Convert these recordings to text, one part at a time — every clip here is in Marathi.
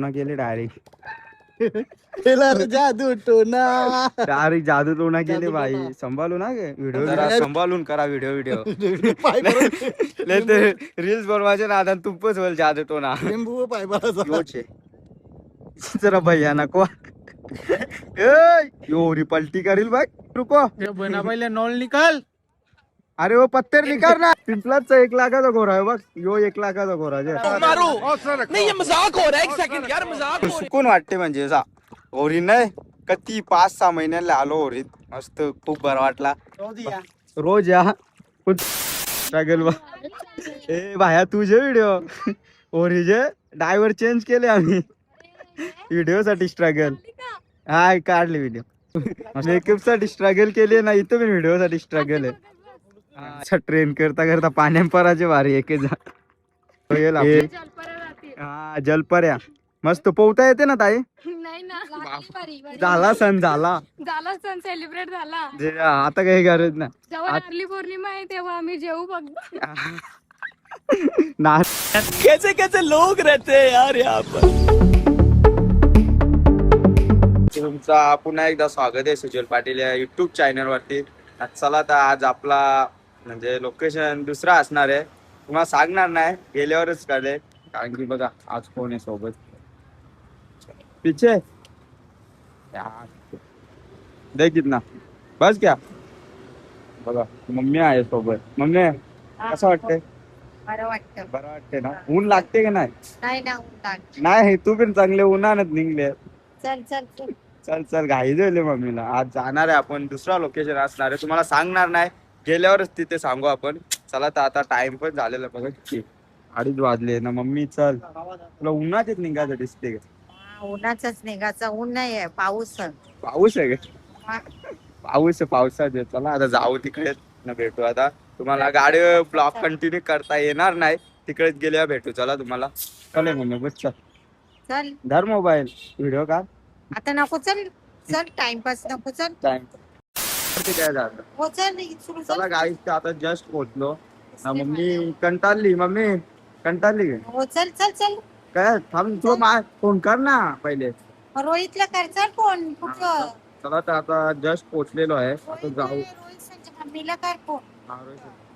टोना केले डायरेक्ट. जादू टोना. डायरेक्ट जादू टोना केले भाई. संभाळू ना व्हिडिओ संभाळून करा व्हिडिओ. रील्स बनवायचे ना आता तुपच होईल जादू टोना. लिंबू पाय बरा जरा भैया नको. एवढी पलटी करील बघ. रुको बना पहिले नॉल निकाल. अरे वो पत्थर निकाल ना. पिंपलाचा 1 लाखाचा घोडा आहे बघ. यो 1 लाखाचा घोडा आहे. नहीं ये मजाक हो रहा है, एक सेकंड यार, मजाक हो रहा है. सुकून वाटते म्हणजे होरी नाही कती 5-6 महिन्याला आलो होरीत. मस्त खूप बरं वाटला. रोज या स्ट्रगल. ए भाया तुझे व्हिडिओ होरीचे डायव्हर चेंज केले आम्ही व्हिडिओ साठी. स्ट्रगल हा काढले व्हिडिओ. मेकअप साठी स्ट्रगल केले ना. इथं पण व्हिडिओ साठी स्ट्रगल आहे. ट्रेन करता करता पाण्यापराचे भारी एक हा जलपर्या मस्त पोहता येते ना ताई. नाही ना झाला सण झाला सण सेलिब्रेट झाला. आता काही गरज नाही. जेव्हा नारळी पौर्णिमा आहे तेव्हा आम्ही जेवू फक्त. कैसे कैसे लोग रहते हैं यार यहाँ पर. तुमचा पुन्हा एकदा स्वागत आहे सुजल पाटील या युट्यूब चॅनल वरती. चला तर आज आपला म्हणजे लोकेशन दुसरा असणार आहे. तुम्हाला सांगणार नाही गेल्यावरच कळले. कारण की बघा आज कोण आहे सोबत. पिछे देख कितना बस क्या. बघा मम्मी आहे सोबत. मम्मी कसं वाटतंय. बरं वाटतं. बरं वाटतंय ना. ऊन लागते का नाही. नाही ना ऊन नाही तू पण चांगले उन्हानच निघले. चल चल चल चल चल घाई झाली मम्मीला. आज जाणार आहे आपण दुसरा लोकेशन असणार आहे. तुम्हाला सांगणार नाही गेल्यावरच तिथे सांगू आपण. चला तर आता टाइम पण झालेला बघा किती 2:30 वाजले ना. मम्मी चल तुला उन्हातच निघायचं दिसते का. उन्हाचाच निघाचा. ऊन नाही आहे पाऊस. पाऊस आहे का. पाऊस आहे पावसाचे. चला आता जाऊ तिकडे ना भेटू. आता तुम्हाला गाडी ब्लॉग कंटिन्यू करता येणार नाही. तिकडेच गेल्यावर भेटू. चला तुम्हाला चल मम्मी बस चल. चल धर मोबाईल व्हिडिओ काढ. आता नको. चल चल टाइमपास नको. चल टाइम काय झालं. हो चल सुरू चला गाईस आता जस्ट पोहोचलो ना. मम्मी कंटाळली. मम्मी कंटाळली हो चल चल चल. काय थांब तू फोन कर ना पहिले. रोहितला कर. चल फोन कुठं. चला तर आता जस्ट पोहोचलेलो आहे. आता जाऊ. रोहित संजय मम्मीला कर फोन.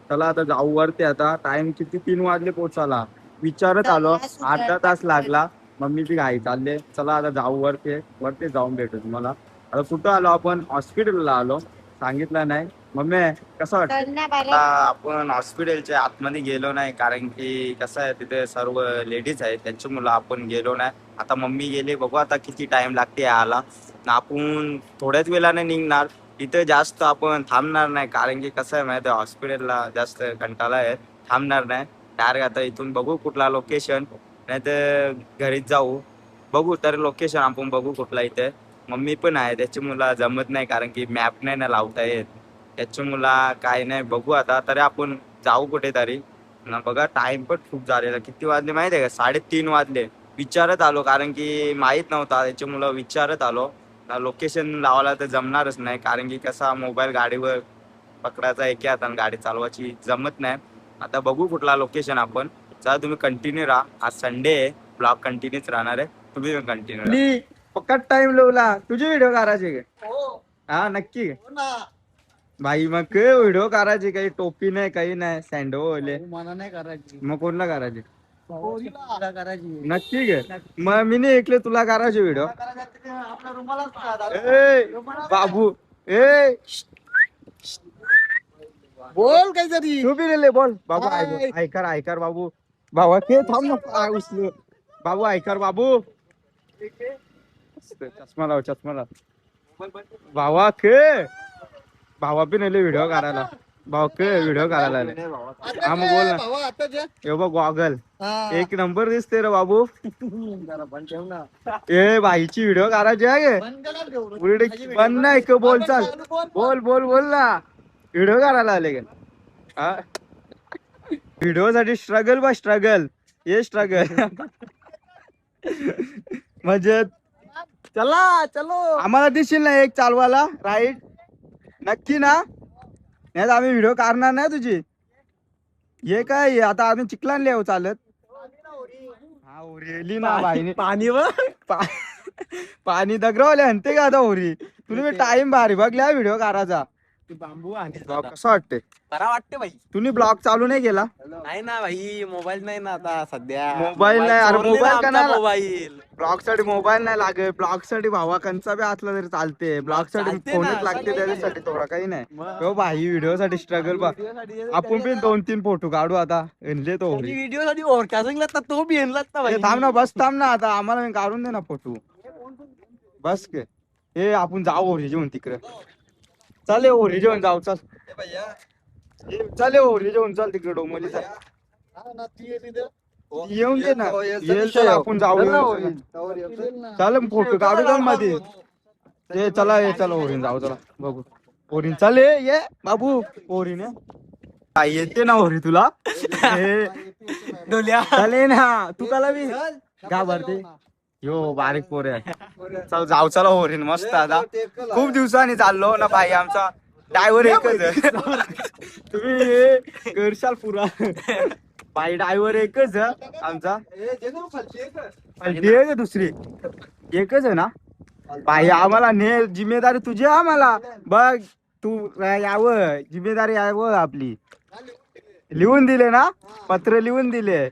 चला आता जाऊ वरती. आता टाइम किती 3 वाजले पोहोचायला. विचारत आलो 8 तास लागला. मम्मीची घाई चालले. चला आता जाऊ वरती जाऊन भेटू तुम्हाला. आता कुठं आलो आपण हॉस्पिटलला आलो. सांगितलं नाही. मम्मी कसं वाटतं. आपण हॉस्पिटलच्या आतमध्ये गेलो नाही कारण की कसं आहे तिथे सर्व लेडीज आहेत त्यांच्यामुळे आपण गेलो नाही. आता मम्मी गेले. बघू आता किती टाइम लागते यायला. आपण थोड्याच वेळाने निघणार. इथे जास्त आपण थांबणार नाही कारण की कसं आहे माहिती आहे हॉस्पिटलला जास्त कंटाळा आहे. थांबणार नाही. डायरेक्ट आता इथून बघू कुठला लोकेशन नाही तर घरीच जाऊ. बघू तर लोकेशन आपण बघू कुठला. इथे मम्मी पण आहे त्याच्यामुळं जमत नाही कारण की मॅप नाही ना लावता येत. त्याच्यामुळं काय नाही बघू आता तरी आपण जाऊ कुठेतरी ना. बघा टाइम पण खूप झालेला. किती वाजले माहिती आहे का 3:30 वाजले. विचारत आलो कारण की माहीत नव्हता त्याच्यामुळं विचारत आलो. लोकेशन लावायला तर जमणारच नाही कारण की कसा मोबाईल गाडीवर पकडायचा एक हाताने गाडी चालवायची जमत नाही. आता बघू कुठला लोकेशन आपण. चला तुम्ही कंटिन्यू राहा. आज संडे आहे. ब्लॉग कंटिन्यूच राहणार आहे. तुम्ही पण कंटिन्यू पक्का टाइम लावला. तुझे व्हिडिओ करायचे का. हा नक्की भाई. मग व्हिडिओ करायचे काही टोपी नाही काही नाही. सँडोले मला नाही करायची. मग कोणला करायचे. करायची नक्की गे. मग मी नाही ऐकले तुला करायचे व्हिडिओ. आपल्या रुमालाच ए बाबू ए बोल काहीतरी. तू बी नेले बोल बाबू. ऐकर बाबू. बाबा ते थांब ना उचल. बाबू ऐकर बाबू. चष्मा लाव. भावा भावा बी नेले व्हिडिओ करायला. भाऊ व्हिडिओ करायला आले. हा मग बोल ना. हे बघ गॉगल 1 नंबर दिसते रे बाबू. ए बाईची व्हिडिओ करायची आहे बंद नाही का. बोल चाल बोल ना. व्हिडिओ करायला आले का. व्हिडिओ साठी स्ट्रगल हे स्ट्रगल म्हणजे. चलो आम्हाला दिसेल ना एक चालवाला राईट नक्की ना. नाही आम्ही व्हिडिओ काढणार नाही तुझी. हे काय आता आम्ही चिखलान लिहू चालत. हा होरी ना बाईने पाणी व पाणी दगरावले हनते का आता होरी तुम्ही टाइम भारी बघल्या व्हिडिओ करायचा बांबू आणि ब्लॉग कसं वाटते बरा वाटते भाई तुम्ही ब्लॉग चालू नाही केला नाही ना भाई मोबाईल नाही ना आता सध्या मोबाईल नाही, अरे चोरले ना मोबाईल आमचा कणाला? मोबाईल ब्लॉग साठी मोबाईल नाही लागत ब्लॉग साठी भावा कंचा बी असला तरी चालते ब्लॉग साठी चालते फोनच ना, लागते सगळं त्याच्यासाठी थोडा काही नाही मग. हो भाई व्हिडिओ साठी स्ट्रगल बा आपण पण 2-3 फोटो काढू आता आणले तो होरी व्हिडिओ साठी ओळखा सांगला तर तो बी आणलात ना भाई थांब ना बस थांब ना आता आम्हाला काढून दे ना फोटो बस के हे आपण जाऊ होरी जेवण तिकडे चाले होरी जेवण जाऊ चल चाले होरी जेवण चल तिकडे डोंबोली येऊन दे ना येईल तर आपण जाऊ चाल फोटो काढू जाऊन मध्ये ते चला ये चला होरीन जाऊ चला बघू होरीन चाल ये बाबू होरीन येते ना होरी तुला डोल्या चाले ना तू काला बी घाबरते यो बारीक पोर आहे चल जाऊ चला होरीन मस्त आता खूप दिवसांनी चाललो ना भाई आमचा ड्रायव्हर एकच आहे. तुम्ही हे करशाल पुरा भाई ड्रायव्हर एकच आहे आमचा फलटी आहे का दुसरी एकच आहे ना भाई आम्हाला ने जिम्मेदारी तुझी आहे आम्हाला बघ तू यावं जिम्मेदारी यावं आपली लिहून दिले ना पत्र लिहून दिले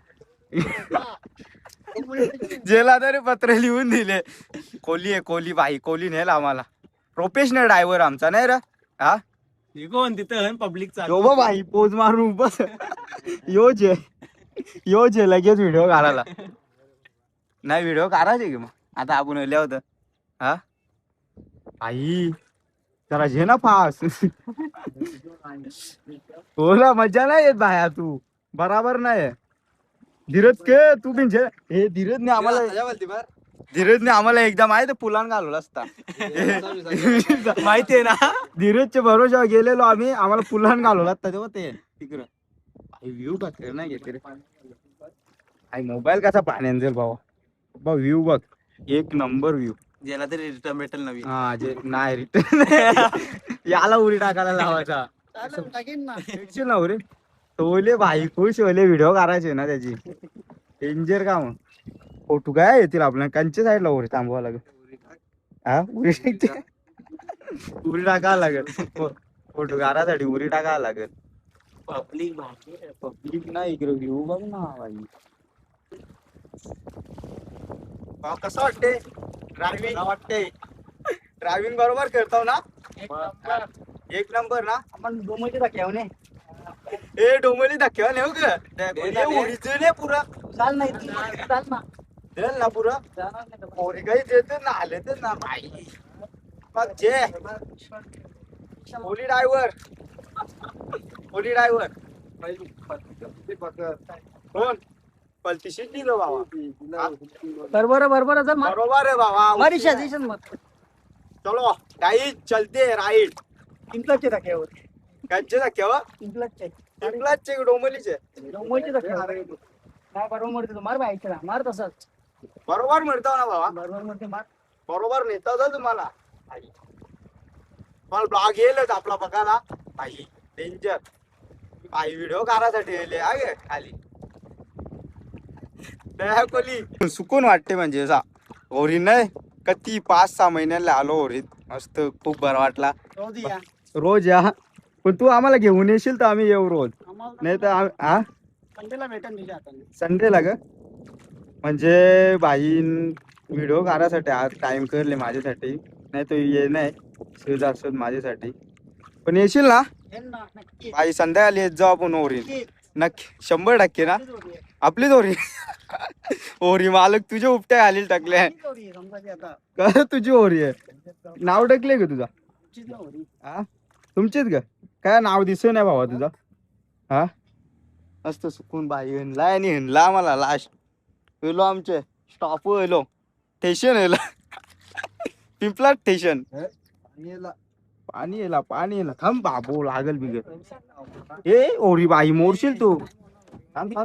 जेला तरी पत्र लिहून दिले कोहली आहे कोहली भाई कोहली नेल आम्हाला प्रोफेशनल ड्रायव्हर आमचा नाही रे हा कोण तिथं पब्लिक यो बा भाई पोज मारून बस योज आहे लगेच व्हिडिओ काढायला नाही व्हिडिओ काढायचे की मग आता आपण लिहिलं होतं हा आई जरा घे ना फास तुला मजा नाही येत बाया तू बराबर नाही धीरज के तू पण हे धीरजने आम्हाला एकदा माहिती पुलान घालवला असता माहितीये ना धीरजच्या भरोशावर गेलेलो आम्ही आम्हाला पुलान घालवला असता तेव्हा ते तिकडं व्ह्यू बघ नाही घेते रे आई मोबाईल कसा पाण्यान जाईल भाऊ बघ व्ह्यू बघ एक नंबर व्ह्यू ज्याला तरी रिटर्न भेटेल नवीन हा जे नाही रिटर्न याला उडी टाकायला लावायचा टेन्शन ना रे तोले भाई खुश होले व्हिडिओ करायचे ना त्याची डेंजर का मग फोटो काय येतील आपल्याला कंच्या साईडला उरी थांबवा लागेल हा उरी टाकायला लागेल फोटो काढायसाठी उरी टाकायला लागेल पब्लिक पब्लिक नाही इकडे व्ह्यू बघ ना भाई कसं वाटते ड्रायव्हिंग वाटते ड्रायव्हिंग बरोबर करतो ना एक नंबर ना आपण डोंबईचे दाखवणे ए डोंबोली दाखवा नेऊ का उडीचं पुरा चाल नाही चाल ना देल ना पुरा पोरी काही देते ना आले तर ना भाई बघ जे पोली ड्रायव्हर कोण पलतीशीच दिलं बाबा बरोबर चल बरोबर आहे बाबा मरीशा दिसन मत चलो गाईड चलते राईड इंप्लसचे दाखव कंचे दाखवा इंप्लसचे इंग्लाजचे डोंबोलीचे डोंबईचे दाखव नाही बरोबर म्हणते मार बाईकला मार तसंच बरोबर म्हणतो ना बाबा बरोबर म्हणते मार बरोबर नेता का तुम्हाला मला ब्लॉग येईलच आपला बघायला आई डेंजर आई व्हिडिओ करायसाठी येईल आगे खाली कोली सुकून वाटते म्हणजे असा होरी नाही किती 5-6 महिन्याला आलो होरीत मस्त खूप बरं वाटला रोज या पण तू आम्हाला घेऊन येशील तर आम्ही येऊ रोज नाही तर हा संडेला भेटेल तुझ्या हाताने संडेला ग म्हणजे बाई व्हिडिओ काढायसाठी आज टाइम करले माझ्यासाठी नाही तो ये नाही सहज असत माझ्यासाठी पण येशील ना नक्की बाई संध्याकाळी येत जाऊ आपण होरी नक्की 100% ना आपलीच होरी होरी मालक तुझे उपट्या घालील टाकले का तुझी होरी आहे नाव टाकले का तुझा हा तुमचीच ग काय नाव दिसत नाही भावा तुझा हा मस्त सुकून बाई हनला आणि हनला आम्हाला लास्ट गेलो आमचे स्टॉप गेलो स्टेशन येलो पिंपला स्टेशन पाणी येला थांब बाबू लागल बिगल ए ओरी बाई मोडशील तू थांब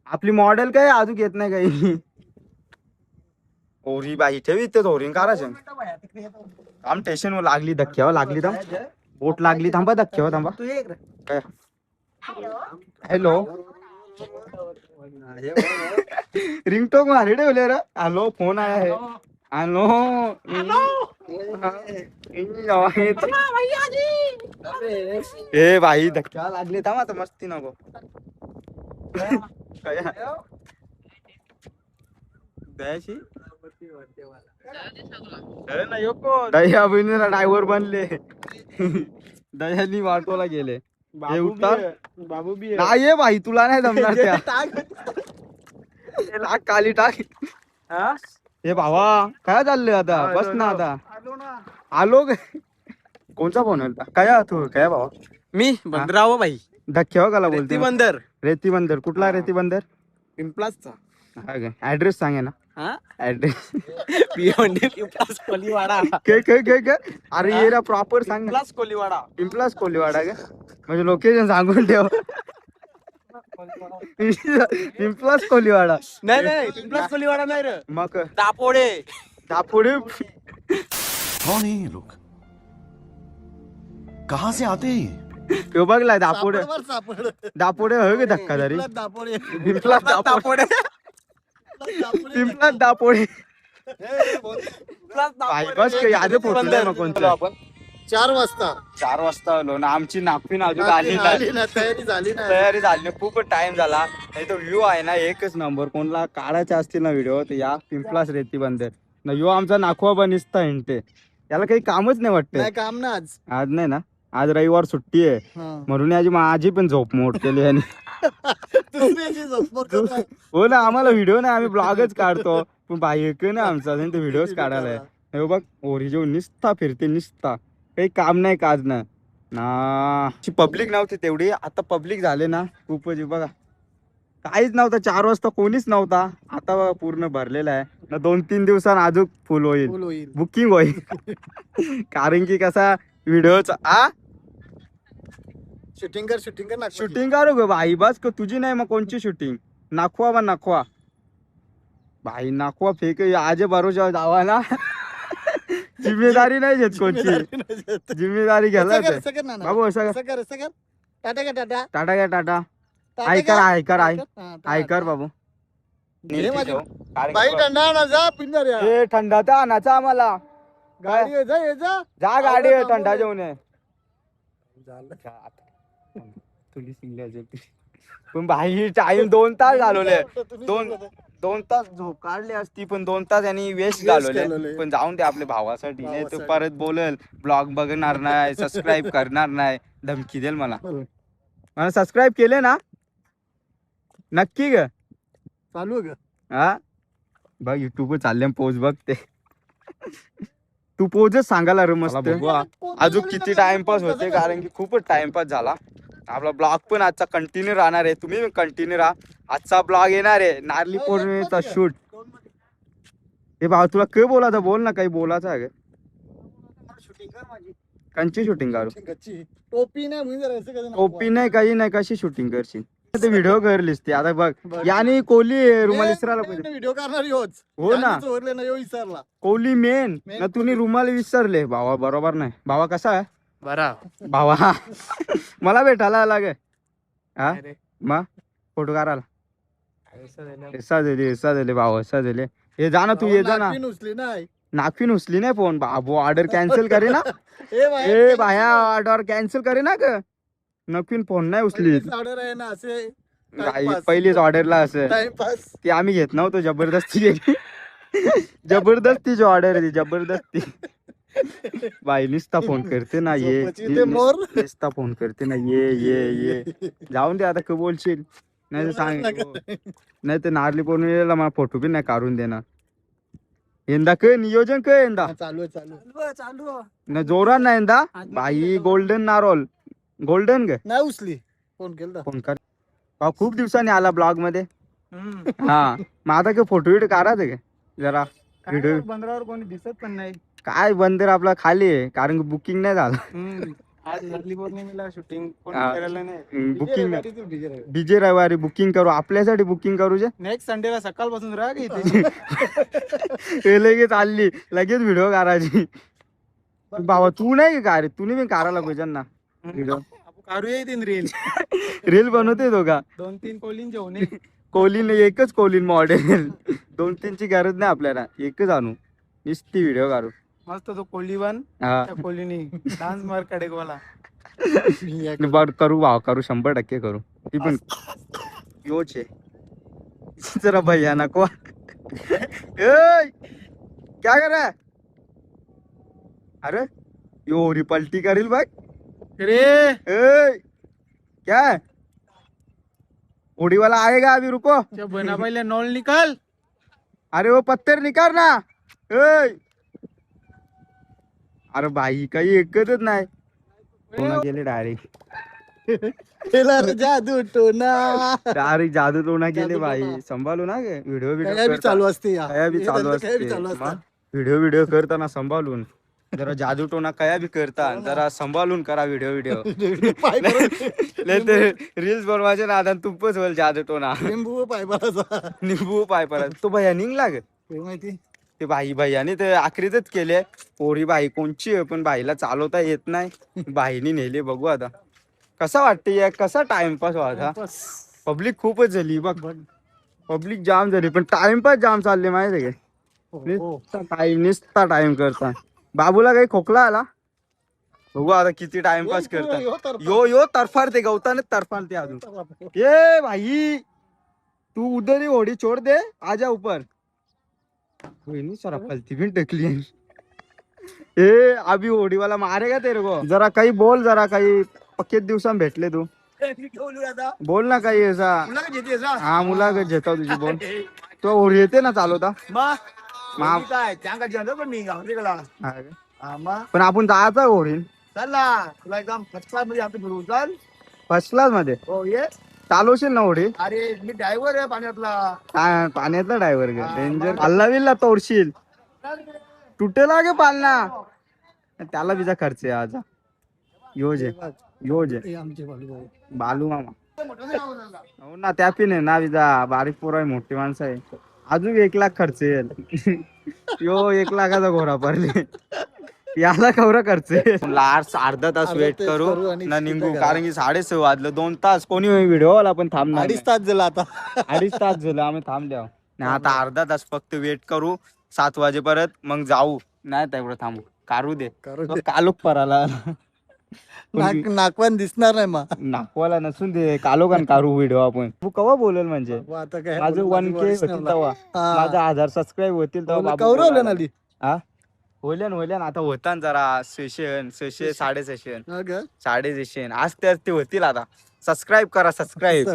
आपली मॉडेल काय अजून येत नाही काही ओरी बाई ठेवी ते होरीन करायचं थांब स्टेशन लागली धक्क्यावर लागली थांब बोट लागली थांबा धक्क्यावर थांबा तू एक काय हॅलो रिंगटोन मारे ठेवले रे. हॅलो फोन आहे. हॅलो ए भाई धक्का लागले थांब आता मस्ती नको. दयाशी दया बहिणीला ड्रायव्हर बनले. दयानी वाटोला गेले. हे उतार बाबू बी नाही ये भाई तुला नाही जमणार त्या. टाक काली टाक. हे भावा काय चाललंय आता बस ना आता. आलो कोणचा फोन आला काय तू काय भावा. मी बंदराव भाई धक्क्या काला बोलते बंदर रेती बंदर कुठला रेती बंदर पिंपलासचा ऍड्रेस सांगे ना. हा ऍड्रेस पिंपलास कोलीवाडा अरे ये प्रॉपर सांग ना. पिंपलास कोलीवाडा पिंपलास कोलीवाडा का म्हणजे लोकेशन सांगून ठेव. पिंपलास कोलीवाडा नाही पिंपलास कोलीवाडा नाही रे मग दापोडे दापोडे. कौन है ये लोग कहाँ से आते हैं ये? तो बघला दापोडे दापोडे होय गे धक्का तरी. पिंपलास दापोडे पिंपलास दापोडे बस काही आधी फोटो नाही मग कोणतं आपण 4 वाजता 4 वाजता आलो ना. आमची नागपिन अजून आली नाही. तयारी झाली ना. तयारी झाली खूप टाइम झाला. नाही तो व्ह्यू आहे ना एकच नंबर. कोणला काढायचे असतील ना व्हिडिओ तर या पिंपलास रेती बंदर ना. यो आमचा नाखवा बनिस्ता हिंटे. याला काही कामच नाही वाटत. नाही काम ना आज. आज नाही ना. आज रविवार सुट्टी आहे म्हणून याची माझी पण झोप मोड केली आणि हो ना. आम्हाला व्हिडिओ नाही आम्ही ब्लॉगच काढतो पण बाईक ना आमचा व्हिडिओच काढायला आहे. हे बघ ओरिजिन निसता फिरते निसता काही काम नाही काज ना. पब्लिक नव्हती तेवढी आता पब्लिक झाले ना खूपच. बघा काहीच नव्हतं 4 वाजता कोणीच नव्हता. आता बघा पूर्ण भरलेला आहे ना. 2-3 दिवसांनी अजून फुल होईल बुकिंग होईल. कारण की कसा व्हिडिओचा शूटिंग कर ना. शूटिंग करू ग भाई बस तुझी नाही मग कोणची शूटिंग. नाखवा बा नाखवा भाई नाखवा फेक आज भरोसा जावा ना. जिम्मेदारी नाही घेत कोणची. जिम्मेदारी घ्यायला बाबू असं टाटा का टाटा टाटा घ्या टाटा. ऐकर बाबू. बाई थंडा ना जा पिंजर या. ए थंडा तर आणायचा आम्हाला. गाडी आहे, जा ये जा. जा गाडी आहे थंडा जेवण आहे. पण भाई टाइम 2 तास घालवले. 2 तास झोप काढली असती पण 2 तास यांनी वेस्ट घालवले. पण जाऊन दे आपल्या भावासाठी. नाही तो परत बोलेल ब्लॉग बघणार नाही सबस्क्राईब करणार नाही धमकी देईल मला. मला सबस्क्राईब केले ना नक्की ग. चालू ग हा बघ युट्यूब चालले पोज बघ ते. तू पोजच सांगायला रे मस्त. अजून किती टाइमपास होते कारण की खूपच टाइमपास झाला. आपला ब्लॉग पण आजचा कंटिन्यू राहणार आहे. तुम्ही कंटिन्यू राहा. आजचा ब्लॉग येणार आहे नारळी पौर्णिमेचा शूट. हे भाऊ तुला काय बोलायचं बोल ना. काही बोलायचं आहे शूटिंग कर माझी. कंची शूटिंग करू. टोपी नाही म्हणजे जरा असं कसं टोपी नाही काही नाही कशी शूटिंग करशील. ते व्हिडिओ करलीस ते आता बघ. याने कोहली रुमाल विसरायला पाहिजे. व्हिडिओ करणार होच. हो ना चोरले ना यो विसरला. कोहली मेन ना. तुम्ही रुमाल विसरले भावा. बरोबर नाही भावा. कसा आहे बरा भावा. मला भेटायला लागे हा मग फोटो काढायला. एसा दिले भावा एसा दिले. हे जा ना तू ये जा ना. उचली नाही नागपिन उचली नाही फोन बाबू. ऑर्डर कॅन्सल करे ना. ए भाया ऑर्डर कॅन्सल करे ना ग. नक्कीन फोन नाही उचली. ऑर्डर आहे ना असे पहिलीच ऑर्डरला असं टाइमपास. ती आम्ही घेत नव्हतो. जबरदस्ती गेली. जबरदस्तीची ऑर्डर आहे ती जबरदस्ती. बाई निस्ता फोन करते ना ये. निस्ता फोन करते ना ये जाऊन दे आता काय बोलशील. नाही तर सांग नाही तर नारळी पौर्णिमेला मला फोटो बी नाही काढून देणार. यंदा काय नियोजन काय यंदा चालू ना जोरात नाही यंदा. बाई गोल्डन नारोल गोल्डन ग नाही उचली. फोन केला फोन कर. खूप दिवसांनी आला ब्लॉग मध्ये. हा मग आता काय फोटो व्हिडिओ काढायचं का जरा. व्हिडिओ बंदरावर कोणी दिसत पण नाही. काय बंदर आपला खाली आहे कारण की बुकिंग नाही झालं. आज नारळी पौर्णिमेला शूटिंग कोणी हा. करायला नाही. बुकिंग नाही. बीजे रविवारी बुकिंग करू आपल्यासाठी बुकिंग करू जे. नेक्स्ट संडेला सकाळपासून राहा की इथे. ते लगेच आली लगेच व्हिडिओ काढायची. भावा तू नाही का रे. तुम्ही पण काढायला पाहिजे ना व्हिडिओ. काढूया इथे रील. रील बनवते तो का. 2-3 कोलींचे होणे. कोलिन एकच कोलिन मॉडेल 2-3ची गरज नाही आपल्याला, एकच आणू नुसती व्हिडिओ काढू. मस्त तो कोलीवन हा त्या कोलीनी डान्स मार कडेकवाला. बरं करू भाव करू 100% करू. ती पण योच आहे जरा भैया नको ए क्या कर रहा है? अरे यो पलटी करील बघ अरे ए क्या है? उड़ी वाला आएगा अभी रुको. त्या बना पहिले नॉल निकाल. अरे वो पत्थर निकाल ना. ए अरे भाई काही एकतच नाही. टोना गेले जादू टोना डायरेक्ट जादू टोना गेले जादू भाई. टोना. संभाळू ना गे व्हिडिओ काय बी चालू असते या. कया बी चालू काय बी चालू असते. असतं. व्हिडिओ करताना संभाळून जरा जादू टोना कया बी करता जरा संभाळून करा व्हिडिओ पाय भरून नाही तर रील्स बनवायचे ना आता तुपच होईल जादू टोना. लिंबू पाय भरायचा. निंबू पाय परत तो भैया निघला ग. काय माहिती ते भैयाने ते आखरीतच केले. पोरी बाई कोणची आहे पण बाईला चालवता येत नाही. बाईनी नेले बघू आता कसा वाटते कसा टाइमपास व्हायचा. पब्लिक खूपच झाली बघ. पब्लिक जाम झाली पण टाइमपास जाम चालले माहिती आहे नुसता टाइम करता. बाबूला काही खोकला आला बघू आता किती टाइमपास करता. यो तरफारते गवताने तरफारते अजून. ये भाई तू उधर ही होड़ी छोड़ दे आजा ऊपर. कोई नहीं सर फलती भी टकली है. ए अभी होड़ी वाला मारेगा तेरे को. जरा काही बोल जरा काही पक्के दिवसां भेटले तू बोल ना काही असा. हा मुलाखत घेतो तुझी बोल. तो होडी येते ना चालवता. पण आपण जायचं होडी तुला एकदम फर्स्ट क्लास मध्ये आपण फिरू चल. फर्स्ट क्लास मध्ये हो ये. चालवशील ना होडी. अरे मी ड्रायव्हर आहे पाण्यातला. काय पाण्यातला ड्रायव्हर ग डेंजर. हल्ला विल्ला तोडशील तुटेला गे पालना. त्याला विजा खर्च आहे आज. योज आहे आमचे बालू बालू मामा हो ना. त्या पिन आहे ना विजा बारीक पोर आहे मोठी माणसं आहे. अजून 1 लाख खर्च येईल. यो 1 लाखाचा घोडा पडले याला कवरा खर्च लास्ट अर्धा तास वेट करू ना निघू कारण की 6:30 वाजलं. 2 तास कोणी व्हिडिओ वाला पण थांबणार. 2.5 तास झाला आता. 2.5 तास झालं आम्ही थांबल्या नाही. आता अर्धा तास फक्त वेट करू 7 वाजे परत मग जाऊ. नाही तेवढं थांबू कारू दे कालोख पराला नाकवान दिसणार नाही मग. नाकवाला नसून दे कालोखान कारू व्हिडिओ आपण. तू कवा बोलेल म्हणजे आता काय माझं 1K होतील तेव्हा माझा 1000 सबस्क्राईब होतील तेव्हा कौरवलं ना ती. हा होल्यान आता होता जरा सेशन 6:30 आज तर ते होतील. आता सबस्क्राईब करा सबस्क्राईब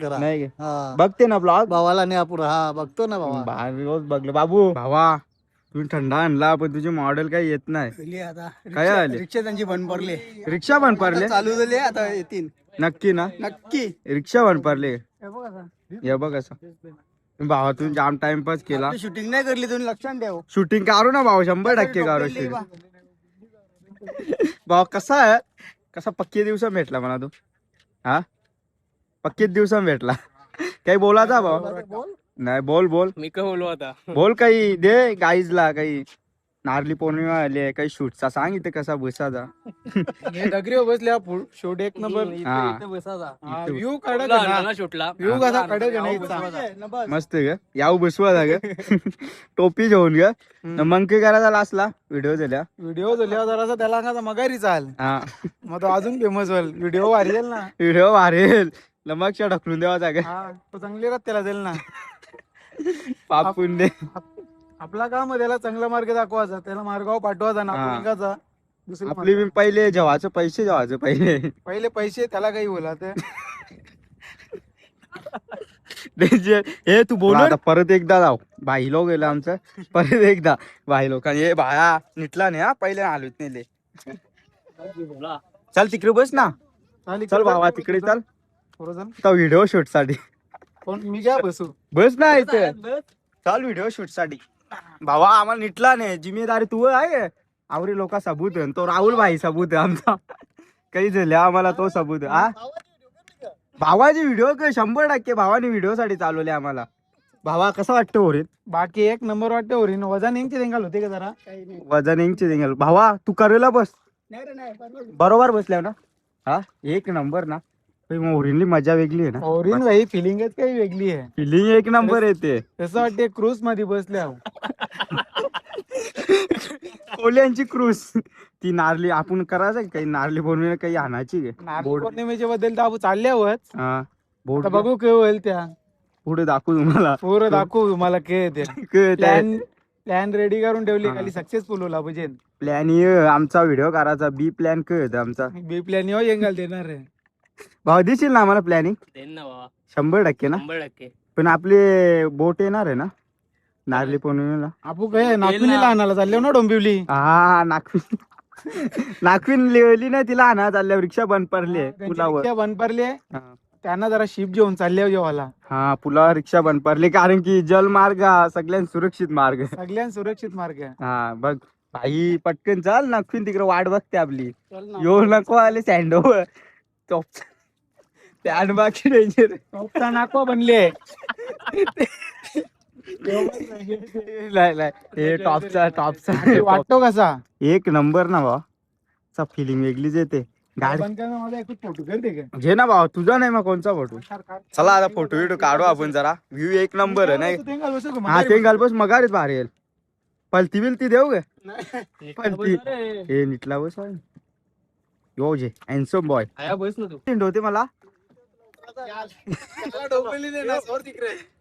करा. नाही गे? हा. बघते ना ब्लॉग भावाला नाही आपण हा बघतो ना भावा. रोज बघले बाबू भावा तुम्ही थंडा आणला पण तुझे मॉडेल काही येत नाही. आता काय आले रिक्षा त्यांची बंद पडले. रिक्षा बंद पडले चालू झाले आता येतील नक्की ना. नक्की. रिक्षा बंद पडले हे बघ आता. हे बघ असं भावा तुम्ही जाम टाइमपास केला. शूटिंग नाही करली तुम्ही लक्षात द्या. शूटिंग करू ना भाऊ 100% करू शूटिंग. भाऊ कसा आहे कसा पक्के दिवसा भेटला मला तू. हा पक्के दिवसा भेटला. काही बोलायचा भाऊ नाही. बोल मी काय बोलू आता. बोल काही दे गाईजला काही. नारली पौर्णिमा आली काही शूटचा सांग इथे कसा बसायचा. डगरी बसल्या शूट 1 नंबर. व्ह्यू काढा शूटला व्ह्यू कसा काढायचा. मस्त ग याऊ बसवा ग टोपी घेऊन ग मग काय करायचा लास्टला व्हिडिओ झाल्या जरासा त्याला का मगारी चाल. हा मग तो अजून फेमस होईल. व्हिडिओ वाढेल ना. व्हिडिओ मारेल लमकच्या ढकलून देवाचा ग. तो चांगली रात त्याला जाईल ना. पापून दे. आपला काम आहे त्याला चांगला मार्ग दाखवायचा. त्याला मार्गावर पाठवायचा ना हा. निघायचा. दुसरी आपली बी पहिले जेवायचं पहिले पहिले पैसे त्याला काही बोला ते. डेंजर. हे तू बोल आता परत एकदा जाऊ भाई लोक गेला आमचं. परत एकदा भाई लोक हे भाया निटला नाही. हा पहिले आलोच नेले. चल तिकडे बस ना. चल भावा तिकडे चल तो व्हिडिओ शूट साठी. मी काय बसू बस ना इथे चल व्हिडिओ शूट साठी. भावा आम्हाला निटला नाही. जिम्मेदारी तू आहे. आवरी लोक सबूत आहे. तो राहुल भाई सबूत आहे आमचा. काही झाले आम्हाला तो सबूत आहे. हा भावाची व्हिडिओ 100% भावाने व्हिडिओ साठी चालवले आम्हाला. भावा कसं वाटतं होरीत. बाकी 1 नंबर वाटते होरी. वजन इंची देंगाल होते का जरा वजन इंची देंगल. भावा तू करेला बस बरोबर बसल्या ना. हा 1 नंबर ना. मोहरींनी मजा वेगळी आहे ना. ओरिन भाई फिलिंगच काही वेगळी आहे. फिलिंग एक नंबर येते. तसं वाटते क्रूज मध्ये बसल्या. कोल्यांची क्रूज. ती नारली आपण करायचं का? काही नारली बनवून काही आणायची का? नारळी बोर्ड पौर्णिमेच्या बद्दल तर आपण चालल्यावर हा बोर्ड आता बघू काय होईल त्या पुढे दाखवू तुम्हाला. पोरं दाखवू तुम्हाला काय ते प्लॅन प्लॅन रेडी करून ठेवली हा. खाली सक्सेसफुल होला पाहिजे. प्लॅन आमचा व्हिडिओ करायचा. बी प्लॅन काय होता आमचा? बी प्लॅन येऊ येंगाल देणार आहे. भाऊ देशील ना आम्हाला प्लॅनिंग? देन ना बाबा 100% ना. 100%. पण आपले बोट येणार आहे ना नारली पौर्णिमेला? आपण काय नागपुनीला आणायला चाललो ना डोंबिवली. हा नागपूर नागवीन लिहिली नाही तिला आणा चालल्या. रिक्षा बंद पडली पुलावर. रिक्षा बंद पडली हा. त्यांना जरा शिप घेऊन चालले जेवायला. हा पुलावर रिक्षा बंद पडली कारण की जलमार्ग हा सगळ्यात सुरक्षित मार्ग आहे. सगळ्यात सुरक्षित मार्ग आहे. हा बघ भाई पटकन चाल. नागवीन तिकडे वाट बघते आपली. यो नको आले सँडोवर पॅन बाकी डेंजर. टॉपचा नाको बनले. हे टॉपचा वाटतो कसा एक नंबर ना भाऊ. फिलिंग वेगळीच येते. गाडी बंद करणं माझा एक फोटो करते का? घे ना भाऊ. तुझा नाही मग कोणचा फोटो? चला आता फोटो विटो काढू आपण जरा. व्ह्यू एक नंबर आहे नाही. हा ते घालबस मगारीच भारी येईल. पलती बिलती देऊ गे पलती हे निटला बस यो जे हँडसम बॉय बस ना तू. होते मला.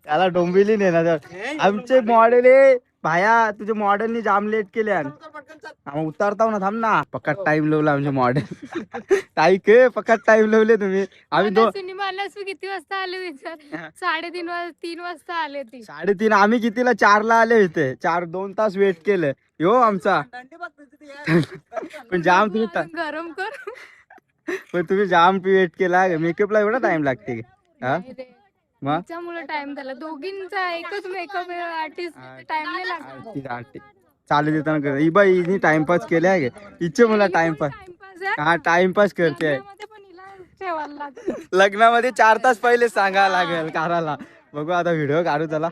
त्याला डोंबिवली नेणार आमचे मॉडेल भाया. तुझे मॉडेलनी जाम लेट केले. उतारताव ना थांब ना. पकड टाइम लावला आमचे मॉडेल. ताई के पकड टाइम लावले तुम्ही. आम्ही सिनेमाला किती वाजता आले विचार 3:30 वाजता आले ती. 3:30. आम्ही कितीला 4ला आले होते. 2 तास वेट केलं यो आमचा. पण जाम तुम्ही गरम कर. पण तुम्ही जाम वेट केला. मेकअपला एवढा टाइम लागते हा मग त्यामुळे टाइम झाला. दोघींचा एकच मेकअप आर्टिस्ट टाइम नाही लागला. चालू देताना ही बाई हिने टाइमपास केले आहे. इच्छे मला टाइमपास. हा टाइमपास करते. लग्नामध्ये 4 तास पहिले सांगायला लागेल काराला. बघू आता व्हिडिओ काढू. चला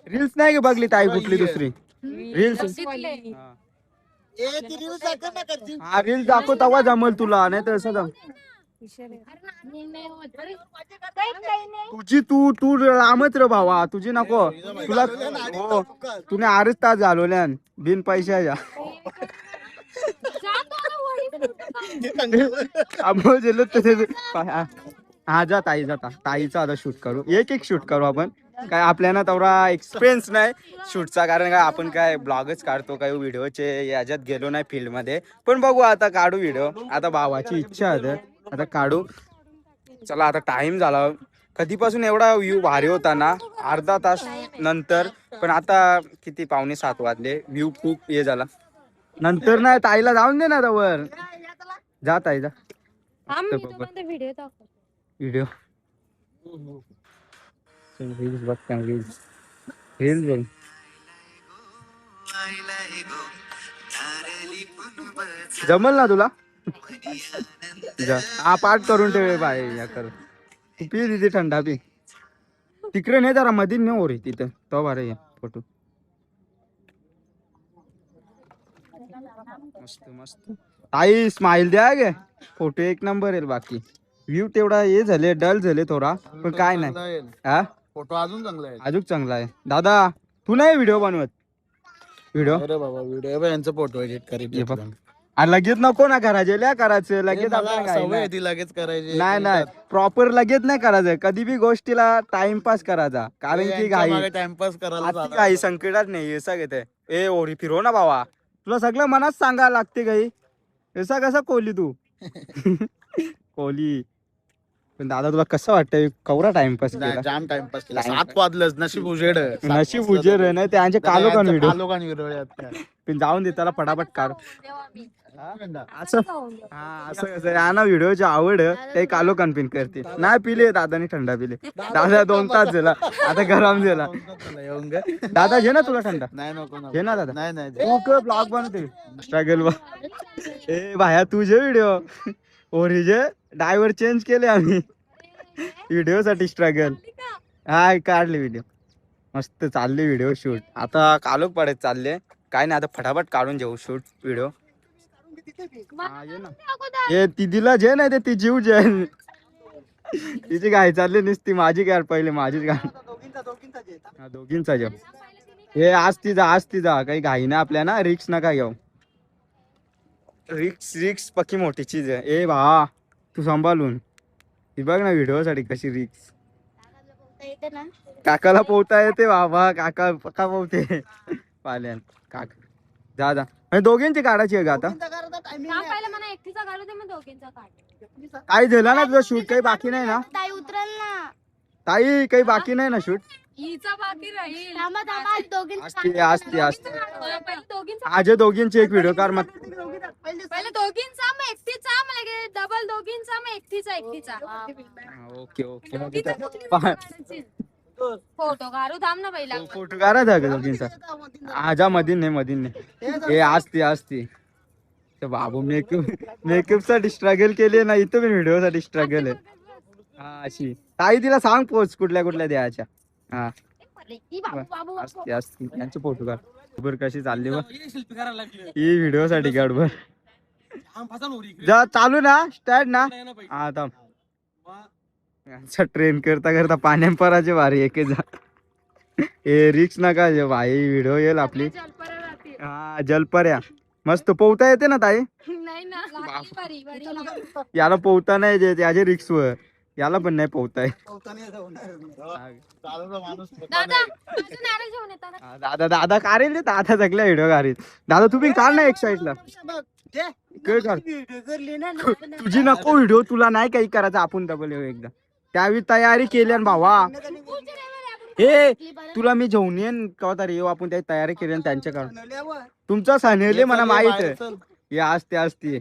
रील्स नाही का बघली ताई कुठली दुसरी रील्स? हा रील्स दाखव तेव्हा जमल तुला. नाही तर असं जम तुझी तू लांबच रे भावा. तुझी नको तुला. हो तुने 8 तास घालवल्या बिन पैशाच्या. हा जा ताई जाता. ताईचा आता शूट करू. एक शूट करू आपण. काय आपल्याला तेवढा एक्सपिरियन्स नाही शूटचा. कारण काय आपण काय ब्लॉगच काढतो. काही व्हिडिओचे याच्यात गेलो नाही फील्ड मध्ये. पण बघू आता काढू व्हिडिओ. आता भावाची इच्छा आहे आता काढू. चला आता टाइम झाला. कधीपासून एवढा व्ह्यू भारी होता ना अर्धा तास नंतर. पण आता किती 6:45 वाजले. व्ह्यू खूप हे झाला. नंतर नाही ताईला जाऊन दे ना वर. जा ताई जा. व्हिडिओ रील्स बघ. रील्स बघ. जमल ना तुला? हा पाठ करून ठेवे बाय. या कर तू पी तिथे थंडा पी. तिकडे नाही जरा मध्ये नाही ओरी तिथं तो बारे फोटो. मस्त मस्त. ताई स्माइल द्या गे. फोटो एक नंबर येईल. बाकी व्ह्यू तेवढा हे झाले डल झाले थोडा. पण काय नाही हा फोटो अजून चांगला आहे. अजून चांगला आहे. दादा तू नाही व्हिडिओ बनवत? व्हिडिओ अरे बाबा व्हिडिओ यांचा फोटो एडिट करीत. लगेच नको ना करायचे. करायचं लगेच सवय ती लगेच करायची. नाही प्रॉपर लगेच नाही करायचं. कधी बी गोष्टीला टाइमपास करायचा. कारण की घाई टाइमपास करायला काही संकटात नाही. असं घेते ए ओरी फिरव ना भावा. तुला सगळं मनात सांगायला लागते काही. असा कसा कोहली तू कोहली. पण दादा तुला कसं वाटतंय कवरा टाइमपास केला? जाम टाइमपास केला. 7 वाजलंच. नशीब उजेड. नशीब उजेड आहे ना त्यांचे कालोखान व्हिडिओ. व्हिडिओ पण जाऊन दे त्याला पटापट काढ. असं हा असं कसं या ना व्हिडिओची आवड ते कालोखान पिन करते. नाही पिले दादानी थंडा पिले. दादा 2 तास झाला आता गरम झाला. दादा घे ना तुला थंडा. नाही नको घे ना दादा. नाही तू ब्लॉग बनवते स्ट्रगल बा. ए भाया तुझे व्हिडिओ ओरिजे ड्रायव्हर चेंज केले आम्ही व्हिडिओ साठी. स्ट्रगल हा काढले व्हिडिओ. मस्त चालले व्हिडिओ शूट. आता कालोख पडत चालले. काय नाही आता फटाफट काढून घेऊ शूट व्हिडिओ. हा, ये ना ये दिदीला जे नाही ते ती जीव जे तिची गाय चालली नसती माझी काय पहिले माझीच गाय हा, दोघींचा जेव हे आज ती जा काही घाई ना आपल्या ना रिक्स नका घेऊ रिक्स पक्की मोठी चीज आहे ए भा तू सांभाळून ही बघ ना व्हिडिओ साठी कशी रिक्स काकाला पोहता येते बाबा काका पक्का पोहते पाल्यान काका जा आणि दोघींची काढायची आहे का आता पहिलं मला एकटीचा काढू दे मग दोघींचा काढ. काही झाला ना तुझं शूट काही बाकी नाही ना ताई उतरल ना. ताई काही बाकी नाही ना शूट हिचा बाकी राहील. असते पहिलं दोघींचा आज दोघींची एक व्हिडिओ कार मग पहिलं दोघींचा मग एकटीचा मग लगेच डबल दोघींचा मग एकटीचा ओके ओके मग दोघींचा तिथं कुठली काढायची? फोटो काढू थांब ना पहिला. फोटो काढायचा का दोघींचा आजा मधीन नाही हे असती ते बाबू मेकअप साठी स्ट्रगल केली ना इथं पण व्हिडिओ साठी स्ट्रगल आहे हा अशी ताई तिला सांग पोच कुठल्या द्यायच्या हा असते यांचे फोटो काढ खबर कशी चालली बघ ही व्हिडिओ साठी गडबड जा चालू ना स्टार्ट ना हा थांब यांचा ट्रेन करता पाण्या पराचे भारी एक जा हे रिक्स नका जे भाई व्हिडिओ येईल आपली हा जलपर्या मस्त पोहता येते ना ताई नाही ना बारी, बारी. याला पोहता नाही येत याचे रिक्स वर याला पण नाही पोहता येत दादा तुझं नारळ घेऊन येता ना. दादा काढेल ते दादा सगळ्या व्हिडिओ काढेल दादा तुम्ही काढ ना एक साईडला तुझी नको व्हिडिओ तुला नाही काही करायचं आपण डबल येऊ एकदा त्यावेळी तयारी केली आणि भावा हे तुला मी घेऊन येईन केव्हा तरी येऊ आपण त्याची तयारी केली आणि त्यांच्याकडे तुमचा सनेले मला माहित हे असते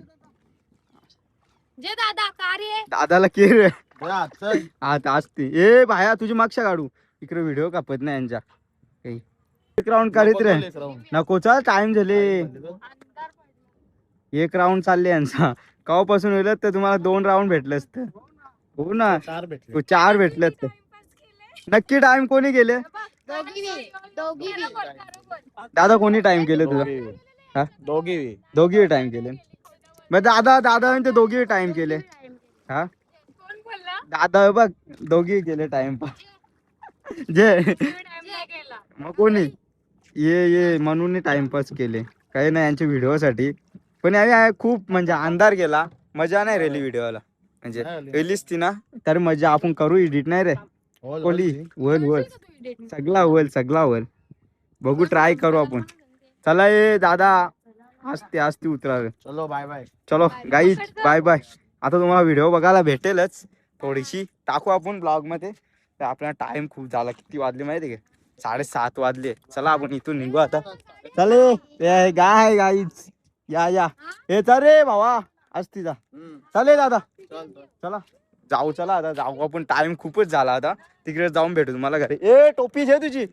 जे दादा कार्य दादाला केर आता असते ए भाया तुझी मागच्या काढू इकडे व्हिडिओ कापत नाही यांच्या काही एक राऊंड करीत रे नको चाल टाइम झाले एक राऊंड चालले यांचा कवापासून होईल तर तुम्हाला 2 राऊंड भेटले असते हो ना 4 भेटले असते नक्की टाइम कोणी केले दादा कोणी टाइम केले तुझा दोघी टाइम केले मग दादा ते दोघी टाइम केले हा कोण बोलला? दादा बघ दोघी केले टाइमपास जे मग कोणी ये म्हणून टाइमपास केले काही नाही यांच्या व्हिडिओ साठी पण यावेळी खूप म्हणजे अंधार गेला मजा नाही रेली व्हिडिओला म्हणजे पहिलीच ती ना तर मजा आपण करू एडिट नाही रे कोली वल सगळा वल बघू ट्राय करू आपण चला ये दादा असते उतरा चलो बाय बाय चलो गाईज बाय बाय आता तुम्हाला व्हिडिओ बघायला भेटेलच थोडीशी टाकू आपण ब्लॉग मध्ये तर आपला टाइम खूप झाला किती वाजले माहिती का 7:30 वाजले चला आपण इथून निघू आता चले गाईज या हे चल रे भावा असती जा चले दादा चला आता जाऊ आपण टाइम खूपच झाला आता तिकडे जाऊन भेटू तुम्हाला घरी ए टोपी घे तुझी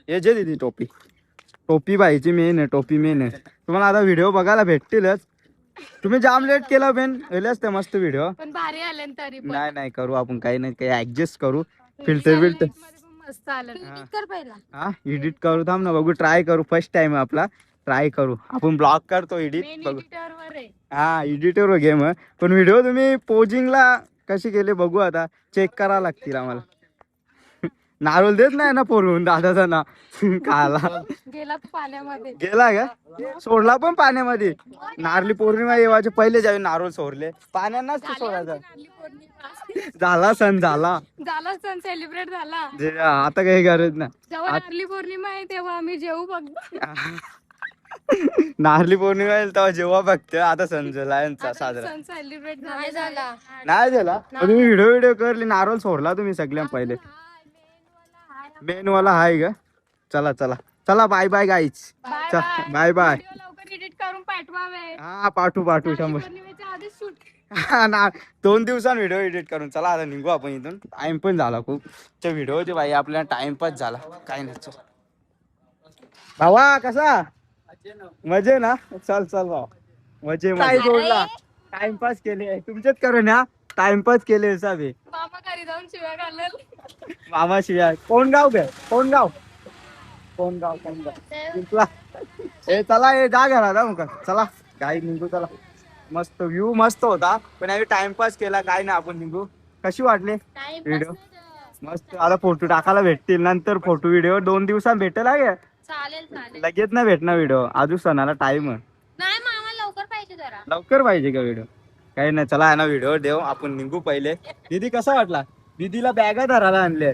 हे जे दिदी टोपी पाहिजे मेन आहे तुम्हाला आता व्हिडिओ बघायला भेटतीलच तुम्ही जाम लेट केला बेन असते मस्त व्हिडिओ पण भारी आले ना तरी पण. नाही करू आपण काही नाही काही ऍडजस्ट करू फिल्टर मस्त आलं Edit कर पहिला. हा एडिट करू थांब ना बघू ट्राय करू फर्स्ट टाइम आपला ट्राय करू आपण ब्लॉग करतो एडिट Main बघू editor वर आहे. हा एडिटर गेम पण व्हिडिओ तुम्ही पोजिंगला कशी केले बघू आता चेक करा लागतील आम्हाला नारोल देत नाही ना पोरून दादाचा ना खाला गेला तो पाण्यामध्ये. गेला का सोडला पण पाण्यामध्ये नारळी पौर्णिमा येवाचे पहिले जावे नारोल सोडले पाण्यानाच ते सोडायचा नारळी पौर्णिमा. झाला सण झाला सण सेलिब्रेट झाला आता काही गरज नाही जेव्हा नारळी पौर्णिमा आहे तेव्हा आम्ही जेवू बघतो. नारळी पौर्णिमा येईल तेव्हा जेव्हा बघते आता सण झाला यांचा साजरा सण सेलिब्रेट झाला. नाही झाला तुम्ही व्हिडिओ करले नारोल सोडला तुम्ही सगळ्या पहिले मेन वाला हाय का चला बाय बाय गाईच बाय बाय लवकर एडिट करून पाठवावे. हा पाठवू 100 पौर्णिमेच्या आधीच शूट. हा ना 2 दिवसांत व्हिडिओ एडिट करून चला आता निघू आपण इथून टाइम पण झाला खूप त्या व्हिडिओचे बाई आपल्याला टाइमपास झाला काय नाही चल भावा कसा मजे ना चल भावा मजे सोडला टाइमपास केले तुमचेच करून ह्या टाइमपास केले साबे मामा घरी जाऊन शिव्या घालेल. मामा शिवाय कोण गाव जिंकला ए चला ए जा घरा जा मग चला काही निघू चला. मस्त व्ह्यू मस्त होता पण आम्ही टाइमपास केला काय ना आपण निघू. कशी वाटली व्हिडिओ? मस्त. आता फोटो टाकायला भेटतील नंतर फोटो व्हिडिओ 2 दिवसांत भेटेल आहे. चालेल चालेल. लगेच नाही भेटणार व्हिडिओ अजून सणाला टाइम आहे. नाही मामा लवकर पाहिजे जरा. लवकर पाहिजे का व्हिडिओ? काही नाही चला आहे ना व्हिडिओ देऊ आपण निघू पहिले. दीदी कसा वाटला? दीदीला बॅगा धरायला आणले.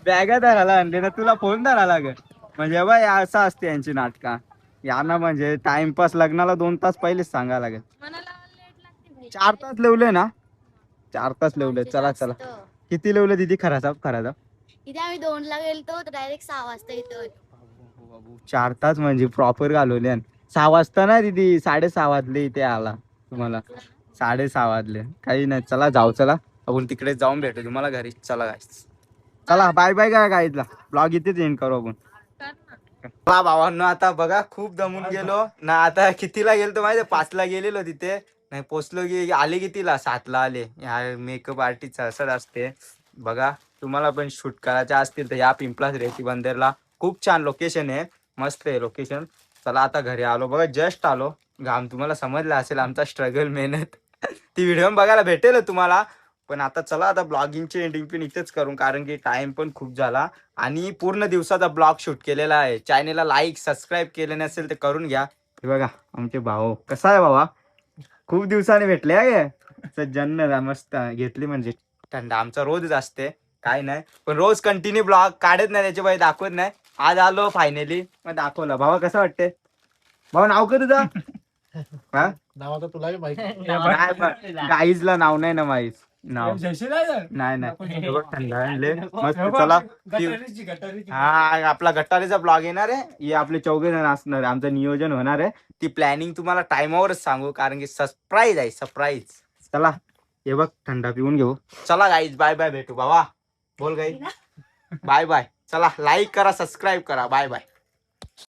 बॅगा धरायला आणले ना तुला फोन धरायला लागेल म्हणजे बाय असं असते यांची नाटका. यांना म्हणजे टाइमपास लग्नाला 2 तास पहिलेच सांगायला लागेल. मला लेट लागते 4 तास लिवले ना? 4 तास लिवले. चला चला किती लिवले दीदी? खरा साहेब इथे आम्ही 2 ला गेलतो डायरेक्ट 6 वाजता येतो. 4 तास म्हणजे प्रॉपर घालवले. 6 वाजता ना दीदी 6:30 वाजले इथे आला तुम्हाला. 6:30 वाजले. काही नाही चला जाऊ. चला आपण तिकडे जाऊन भेटू तुम्हाला घरी. चला गाईस चला बाय बाय काय गाईजला. ब्लॉग इथेच एंड करू आपण. चला भावांनो आता बघा खूप दमून गेलो ना. आता कितीला गेलो माहिती? 5 ला गेलेलो तिथे नाही पोचलो की आले कितीला? 7 ला आले. ह्या मेकअप आर्टिस्ट असंच असते बघा. तुम्हाला पण शूट करायचे असतील तर या पिंपलास रेती बंदरला खूप छान लोकेशन आहे. मस्त आहे लोकेशन. चला आता घरी आलो बघा जस्ट आलो. घाम तुम्हाला समजला असेल आमचा स्ट्रगल मेहनत ती व्हिडिओ बघायला भेटेल तुम्हाला. पण आता चला आता ब्लॉगिंगची एंडिंग पण इथेच करून कारण की टाइम पण खूप झाला आणि पूर्ण दिवसाचा ब्लॉग शूट केलेला आहे. चॅनेलला लाईक सबस्क्राईब केले नसेल तर करून घ्या. हे बघा आमचे भाऊ कसा आहे बाबा? खूप दिवसाने भेटले आहे. जन्नत मस्त घेतली म्हणजे थंडा आमचा रोजच असते काय नाही पण रोज कंटिन्यू ब्लॉग काढत नाही त्याच्या बाई दाखवत नाही. आज आलो फायनली मग दाखवलं. भावा कसं वाटते? भाऊ नाव का तुझं? हा नाव आता तुलाही माहिती. गाईजला नाव नाही ना माहीत. नाव नाही नाही थंडा आणले मस्त. चला हा आपला गटारीचा ब्लॉग येणार आहे. हे आपले 4 जण असणार आहे. आमचं नियोजन होणार आहे. ती प्लॅनिंग तुम्हाला टाइमावरच सांगू कारण की सरप्राईज आहे सरप्राईज. चला हे बघ थंडा पिऊन घेऊ. चला गाईज बाय बाय भेटू बाबा. बोल गाई बाय बाय. चला लाईक करा सबस्क्राईब करा बाय बाय.